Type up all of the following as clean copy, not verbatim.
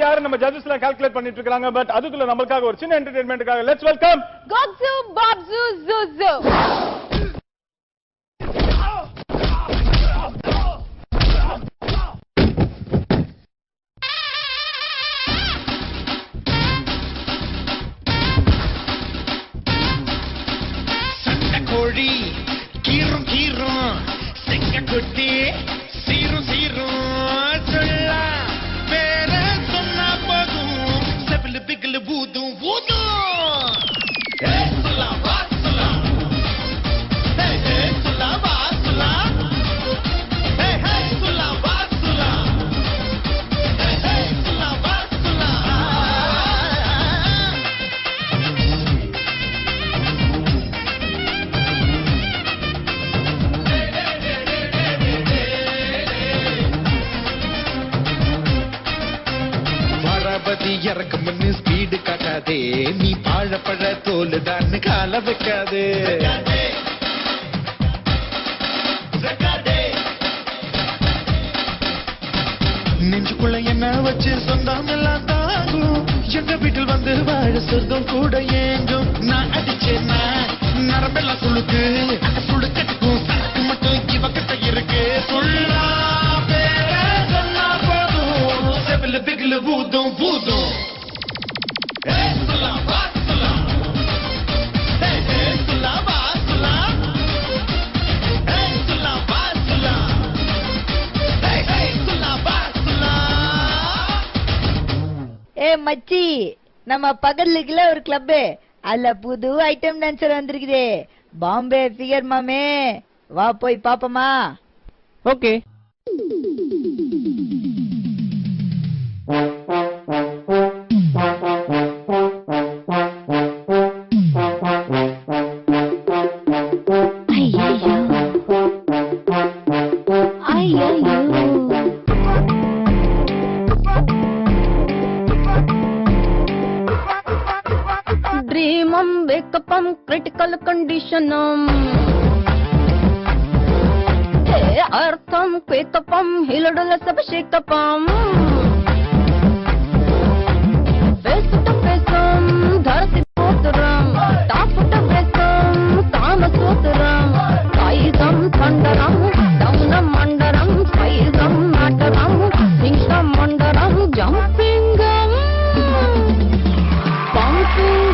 யாரு நம்ம ஜட்ஜஸ் எல்லாம் கால்குலேட் பண்ணிட்டு இருக்காங்க. பட் அதுக்குள்ள நமக்காக ஒரு சின்ன என்டர்டெயின்மென்ட்காக let's welcome Gotsu Babzu Zuzu. கோழி கீரும் கீரும் செங்க கொட்டி சீரும் சீரும் சொல்ல பேர சொன்னா போதும் செபிலு பிகிலு பூதும் பூதும் இறக்கம்னு ஸ்பீடு காட்டாதே நீ பாழப்பழ தோல் தான் கால வைக்காதே நெஞ்சுக்குள்ள என்ன வச்சு சொந்தம் எல்லாம் தாங்கும் எங்க வீட்டில் வந்து வாழ சொந்தம் கூட ஏங்கும் நான் அடிச்சேன்னா நரம்பெல்லாம் சுழுக்கு சுழுக்கட்டுக்கும் சரக்கு மட்டும் இவகிட்ட இருக்கு சொல்லா பேர சொன்னா போதும் செவில பிகிலு பூதும் பூதும் மச்சி நம்ம பகல்லுக்குள்ள ஒரு கிளப் அதுல புது ஐட்டம் டான்சர் வந்திருக்குதே பாம்பே ஃபிகர் மாமே வா போய் பாப்போமா. Okay critical condition artham kvetapam hilodala sabashekapam face to face dharati potram top to besam tamasotram kaidam thandaram downam mandaram kaidam mataram singam mandaram jumping pumping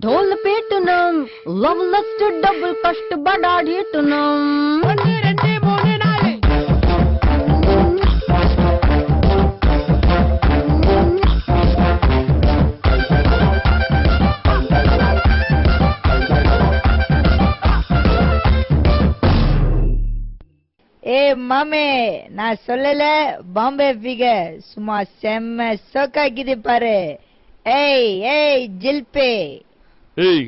ढोल पेटनम लव लस्ट डबल कष्ट बडाडीटनम மாமே நான் சொல்லல Bombay figure சும்மா செம்ம சோக்காக்கிது பாரு. ஏய் ஏய் ஜில்பே ஏய்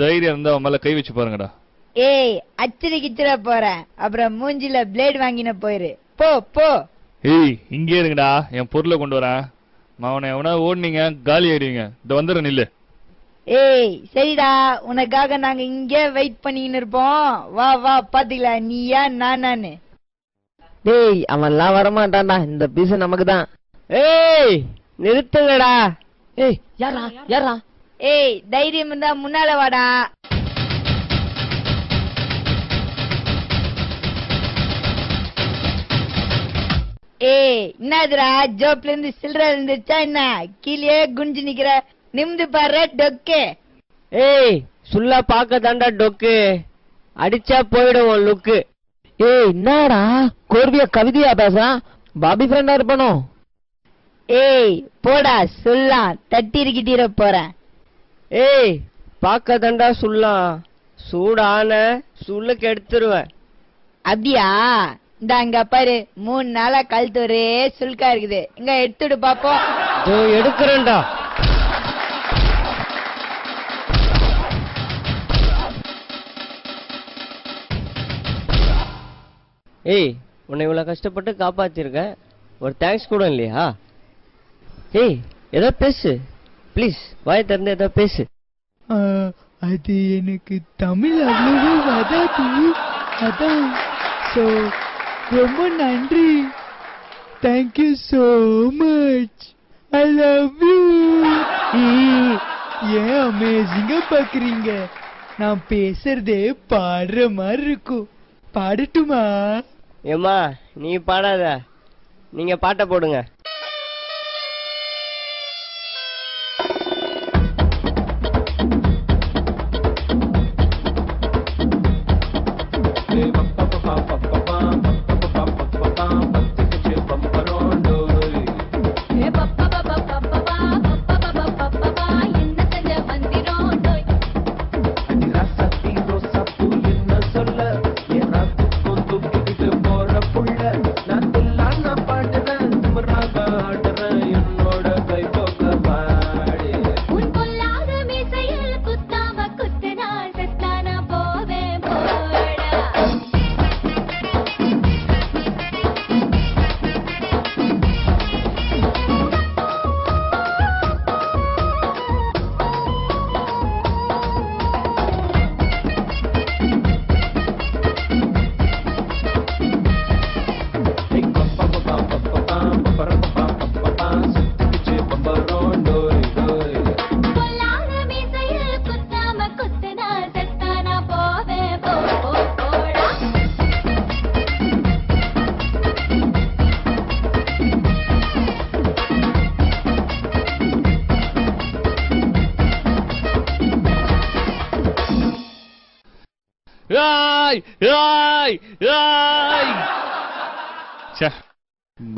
தைரியம் இருந்தா அவன் மேல கை வச்சு பாருங்கடா. ஏய் அச்சடி கிச்சட போறேன் அப்புறம் மூஞ்சில பிளேட் வாங்கின போயிரு போ போ. ஏய் இங்கே இருங்கடா என் பொருளை கொண்டு வரேன். மாவனை எவனா ஓடுனீங்க காலி ஆயிடுவீங்க. இந்த வந்துடுறேன் நில்லு. ஏய் சரிடா உனக்காக நாங்க இங்கே வெயிட் பண்ணின்னு இருப்போம். வா வா பாத்துக்கலாம் நீயா நானு. டேய் அவன்லாம் வரமாட்டான்டா இந்த பீஸ் நமக்கு தான். ஏய் நிறுத்துங்கடா. ஏய் யாரா யாரா. ஏய் தைரியம் இருந்தா முன்னால வாடா. ஏய் என்னதுடா ஜோப்ல இருந்து சில்லற இருந்துச்சா என்ன கீழே குஞ்சு நிக்கிற நிமிந்து பாரு டொக்கே. ஏய் சுல்லா பாக்க தாண்டா டொக்கு அடிச்சா போயிடும் லுக்கு. ஏய் என்னடா கோர்வியா கவிதையா பேசுறான் பாபி ஃப்ரெண்டா இருப்பானோ. ஏய் போடா சொல்லலாம் தட்டி இருக்கிட்டீர போறேன். ஏய் பாக்க தாண்டா சுல்லா சூடான சுள்ளுக்கு எடுத்துருவேன். அப்படியா இங்க பாரு 3 நாளா கழுத்து ஒரே சுல்கா இருக்குது. இங்க எடுத்துடு பாப்போம். இதோ எடுக்கிறேன்டா. ஏய், உன்னை இவ்வளவு கஷ்டப்பட்டு காப்பாத்திருக்கேன், ஒரு தேங்க்ஸ் கூட இல்லையா? ஏய், ஏதோ பேசு ப்ளீஸ், வாய் திறந்து ஏதோ பேசு. அது எனக்கு தமிழ் அவ்வளவு வராது, அதான். ஸோ ரொம்ப நன்றி. Thank you so much. I love you. ஏன் அமேசிங்கா பாக்குறீங்க? நான் பேசுறதே பாடுற மாதிரி இருக்கும். பாடட்டுமா? ஏம்மா, நீ பாடாத, நீங்க பாட்டை போடுங்க.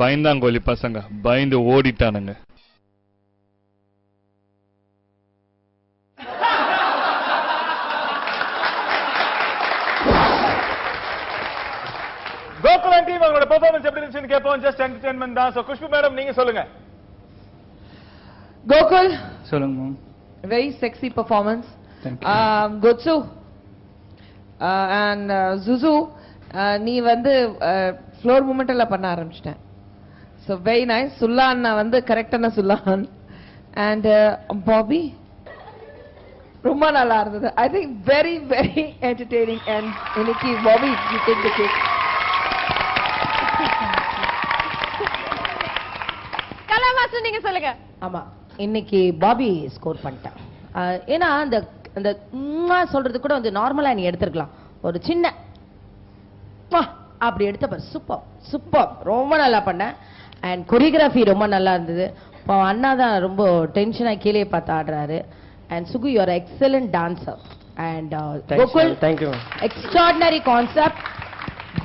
பயந்தாங்கோலி பசங்க பயந்து ஓடிட்டானுங்க. கோகுலம் டீம் அவங்களோட பெர்ஃபார்மன்ஸ் எப்படி இருந்துச்சுன்னு கேட்போம். ஜஸ்ட் என்டர்டெயின்மென்ட் தான். சோ குஷ்பு மேடம் நீங்க சொல்லுங்க. கோகுல், சொல்லுங்க ma'am. very sexy performance. Gotsu and Zuzu, நீ வந்து ஃப்ளோர் மூமெண்ட் எல்லாம் பண்ண ஆரம்பிச்சிட்டேன். So very nice. சுல்லான் வந்து கரெக்டான சுல்லான். அண்ட் பாபி ரொம்ப நல்லா இருந்தது. I think very very entertaining. And இன்னைக்கு Bobby you take the cake. Kala master நீங்க சொல்லுங்க. ஆமா, இன்னைக்கு பாபி ஸ்கோர் பண்ணிட்டான். ஏன்னா அந்த அந்த சொல்றது கூட வந்து நார்மலா நீ எடுத்துருக்கலாம். ஒரு சின்ன அப்படி எடுத்த சூப்பர் சூப்பர், ரொம்ப நல்லா பண்ண. அண்ட் கொரியோகிராஃபி ரொம்ப நல்லா இருந்தது. இப்போ அண்ணா தான் ரொம்ப டென்ஷனா கீழே பார்த்து ஆடுறாரு. And Sugu, you are excellent dancer. And Gokul, thank you. Extraordinary concept,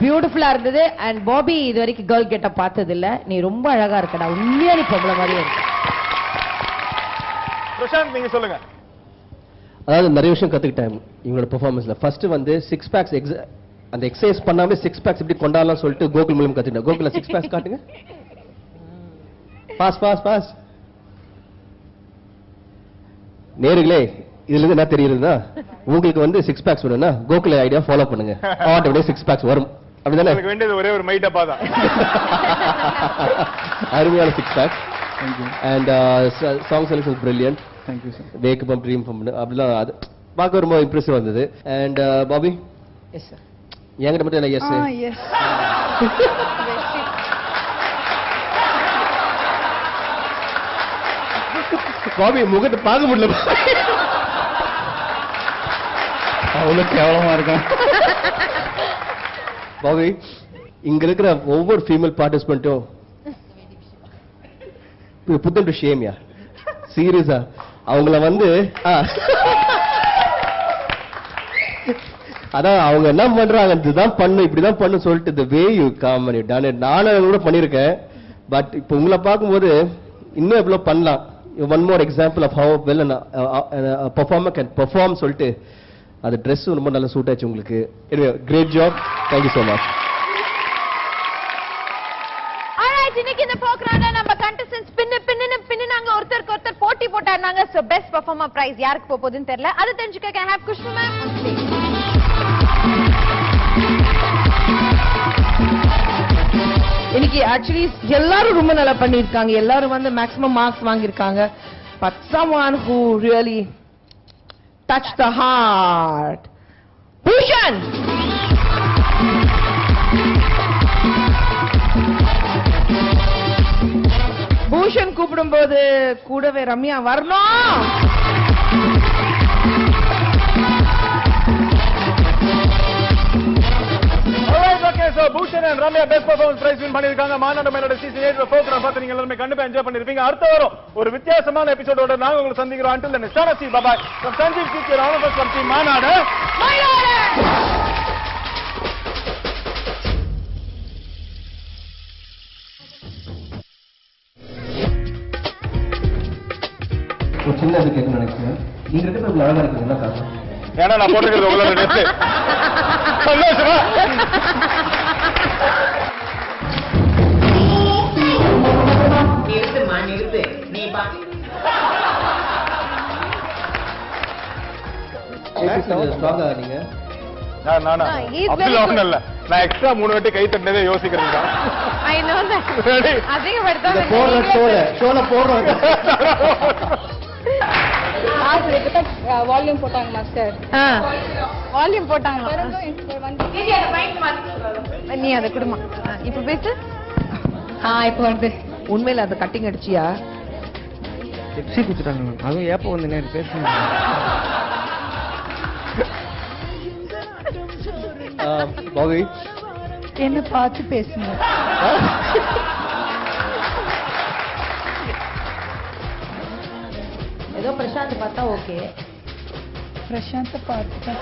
பியூட்டிஃபுல்லா இருந்தது. அண்ட் பாபி இது வரைக்கும் கேர்ள் கெட்ட பார்த்தது இல்ல, நீ ரொம்ப அழகா இருக்கடா, உண்மையா நீ பொம்பளை மாதிரியே இருக்கு. பிரசாந்த் நீங்க சொல்லுங்க. அதாவது நிறைய விஷயம் கத்துக்கிட்டேன் இவங்களோட பெர்ஃபார்மன்ஸ்ல. ஃபர்ஸ்ட் வந்து 6 பேக்ஸ் அந்த எக்ஸசைஸ் பண்ணாம 6 பேக்ஸ் இப்படி கொண்டாடலாம் சொல்லிட்டு கோகுல் மூலம் கத்துக்கிட்டேன். கோகுல 6 பேக்ஸ் காட்டுங்க. Boss boss boss. நேர்களே, இதுல இருந்து என்ன தெரியுதுன்னா, உங்களுக்கு வந்து 6 பேக்ஸ் வேணும்னா கோகுல ஐடியா ஃபாலோ பண்ணுங்க, ஆட்டோமேட்டிக்கா 6 பேக்ஸ் வரும். அப்படிதானே? உங்களுக்கு வேண்டியது ஒரே ஒரு மைட் அப்பா தான். அருமையான 6 packs. And song selection brilliant. Thank you sir. Wake up dream அப்படிலாம் அது பார்க்க ரொம்ப இம்ப்ரெசிவ் வந்தது. And Bobby, yes sir. என்கிட்ட மட்டும் என்ன எஸ்? எஸ். பாபி முகத்தை பார்க்க முடியல, அவ்வளவு கேவலமா இருக்கான். பாபி, இங்க இருக்கிற ஒவ்வொரு ஃபீமேல் பார்ட்டிசிபென்ட்டும் புத்தன் டு ஷேம் யா, சீரியஸா. அவங்கள வந்து அதான் அவங்க என்ன பண்றாங்க, இதுதான் பண்ணு இப்படிதான் பண்ணு சொல்லிட்டு the way you come and you done it. நானும் கூட பண்ணிருக்கேன். பட் இப்போ உங்களை பார்க்கும்போது இன்னும் எவ்வளவு பண்ணலாம். One more example of how well performer can perform சொல்லிட்டு அது ட்ரெஸ் ரொம்ப நல்லா சூட் ஆச்சு உங்களுக்கு. Great job. Thank you so much. guys, இன்னைக்கு இந்த ப்ரோகிராம்ல நம்ம contestants பின்னாங்க ஒருத்தருக்கு போட்டி போட்டாங்க. So best performer prize யாருக்கு போகுதுன்னு தெரியல. அது தெரிஞ்சுக்க can I have Kushbu ma'am on stage. இன்னைக்கு ஆக்சுவலி எல்லாரும் ரொம்ப நல்லா பண்ணிருக்காங்க. எல்லாரும் வந்து மேக்ஸிமம் மார்க்ஸ் வாங்கியிருக்காங்க. But someone who really touched the heart. Bhushan! Bhushan கூப்பிடும்போது கூடவே ரம்யா வரணும். Okay, so Bhushan and Ramya best performance prize win பண்ணிருக்காங்க. மாநாடு மேலோட சீசன் 8 ப்ரோகிராம் பார்த்து நீங்க எல்லாரும் கண்டிப்பா என்ஜாய் பண்ணிருப்பீங்க. அடுத்த வாரம் ஒரு வித்தியாசமான எபிசோடோட நாங்க உங்களை சந்திக்கிறோம். Until then, Shana, bye bye. From Sanjeev Teacher, all of us from team மாநாடு. ஒரு சின்ன இது கேட்கணும்னு நினைக்கிறேன். நீங்க ரெண்டு பேரும் அழகா இருக்கீங்க, என்ன காரணம்? ஏன்னா நான் போட்டுக்கிறது உங்களோட நெட். சந்தோஷமா? நிறுத்து நீ பா. ஸ்ட்ராங்கா நீங்க? நானா அப்படிலாம் ஒண்ணும் இல்ல. நான் எக்ஸ்ட்ரா 3 வாட்டி கை தட்டினதே யோசிக்கிறேன். I know that. அதிகப்படுத்தாம ஷோல போடுறோம். வால்யூம் போட்டாங்க மாஸ்டர். வால்யூம் போட்டாங்க. நீ அத குடுமா. இப்ப பேசு. இப்ப வந்து உண்மையில அந்த கட்டிங் அடிச்சியா? பெப்சி குடுத்துட்டாங்க. அதுவும் ஏப்ப வந்து நேரா பேசுங்க. பாவி என்ன பார்த்து பேசுங்க. ஏதோ பிரசாந்த் பார்த்தா ஓகே. பிரசாந்த் பார்த்து